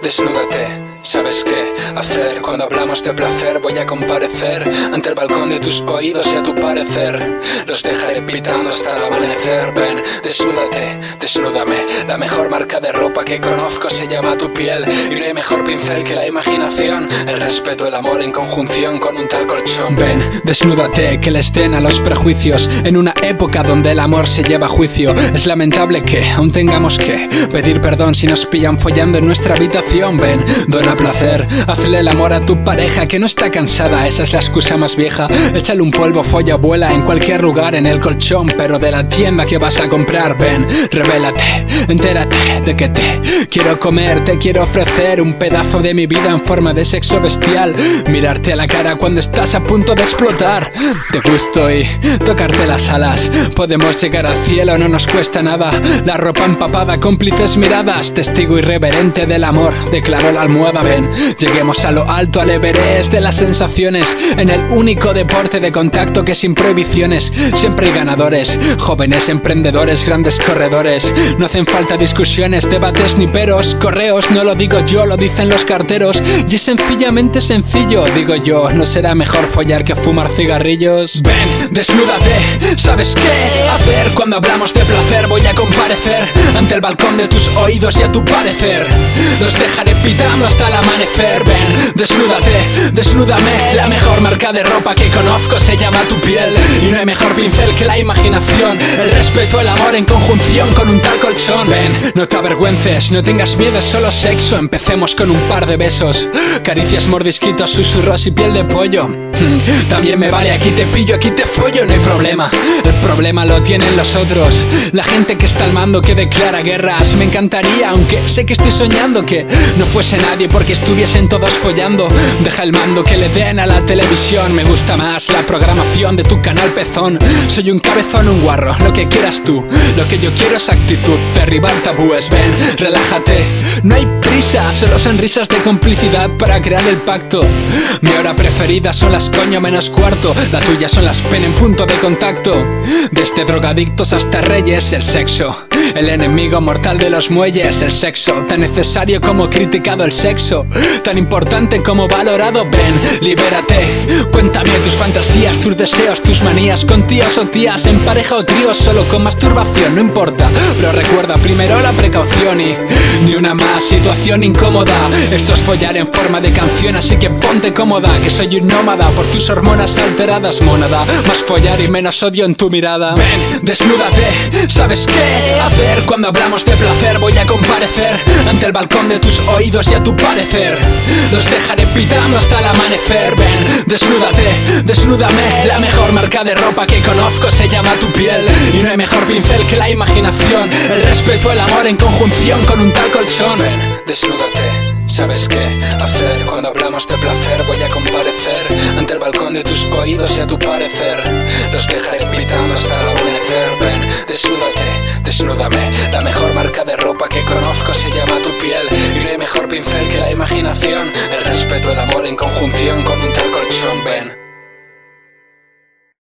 desnúdate. ¿Sabes qué hacer? Cuando hablamos de placer voy a comparecer ante el balcón de tus oídos y a tu parecer los dejaré pitando hasta el amanecer. Ven, desnúdate, desnúdame. La mejor marca de ropa que conozco se llama tu piel, y no hay mejor pincel que la imaginación, el respeto, el amor en conjunción con un tal colchón. Ven, desnúdate, que les den a los prejuicios en una época donde el amor se lleva a juicio. Es lamentable que aún tengamos que pedir perdón si nos pillan follando en nuestra habitación. Ven, dona placer, hazle el amor a tu pareja que no está cansada, esa es la excusa más vieja. Échale un polvo, folla, vuela en cualquier lugar, en el colchón, pero de la tienda que vas a comprar. Ven, revélate, entérate de que te quiero comer, te quiero ofrecer un pedazo de mi vida en forma de sexo bestial, mirarte a la cara cuando estás a punto de explotar. Te gusto y tocarte las alas, podemos llegar al cielo, no nos cuesta nada. La ropa empapada, cómplices miradas, testigo irreverente del amor, declaró la almohada. Ven, lleguemos a lo alto, al Everest de las sensaciones, en el único deporte de contacto que sin prohibiciones siempre hay ganadores, jóvenes emprendedores, grandes corredores. No hacen falta discusiones, debates ni peros, correos, no lo digo yo, lo dicen los carteros, y es sencillamente sencillo, digo yo, ¿no será mejor follar que fumar cigarrillos? Ven, desnúdate, ¿sabes qué hacer? Cuando hablamos de placer voy a comparecer ante el balcón de tus oídos y a tu parecer los dejaré pitando hasta el amanecer. Ven, desnúdate, desnúdame. La mejor marca de ropa que conozco se llama tu piel, y no hay mejor pincel que la imaginación, el respeto, el amor en conjunción con un tal colchón. Ven, no te avergüences, no tengas miedo, es solo sexo. Empecemos con un par de besos, caricias, mordisquitos, susurros y piel de pollo. También me vale, aquí te pillo, aquí te follo, no hay problema. El problema lo tienen los otros, la gente que está al mando, que declara guerras. Me encantaría, aunque sé que estoy soñando, que no fuese nadie porque estuviesen todos follando. Deja el mando, que le den a la televisión. Me gusta más la programación de tu canal pezón. Soy un cabezón, un guarro, lo que quieras tú. Lo que yo quiero es actitud, derribar tabúes. Ven, relájate, no hay prisa, solo sonrisas de complicidad para crear el pacto. Mi hora preferida son las coño menos cuarto, la tuya son las pen en punto de contacto. Desde drogadictos hasta reyes, el sexo, el enemigo mortal de los muelles. El sexo, tan necesario como criticado, el sexo, tan importante como valorado. Ven, libérate, cuéntame tus fantasías, tus deseos, tus manías, con tíos o tías, en pareja o tríos, solo con masturbación, no importa, pero recuerda primero la precaución y ni una más situación incómoda. Esto es follar en forma de canción, así que ponte cómoda, que soy un nómada por tus hormonas alteradas, mónada. Más follar y menos odio en tu mirada. Ven, desnúdate, ¿sabes qué hacer? Cuando hablamos de placer voy a comparecer ante el balcón de tus oídos y a tu parecer los dejaré pitando hasta el amanecer. Ven, desnúdate, desnúdame. La mejor marca de ropa que conozco se llama tu piel, y no hay mejor pincel que la imaginación, el respeto, el amor en conjunción con un tal colchón. Ven, desnúdate, ¿sabes qué hacer? Cuando hablamos de placer voy a comparecer ante el balcón de tus oídos y a tu parecer los dejaré pitando hasta el amanecer. Ven, desnúdate, desnúdame. La mejor marca de ropa que conozco se llama tu piel, y no hay mejor pincel que la imaginación, el respeto, el amor en conjunción con un tal colchón. Ven.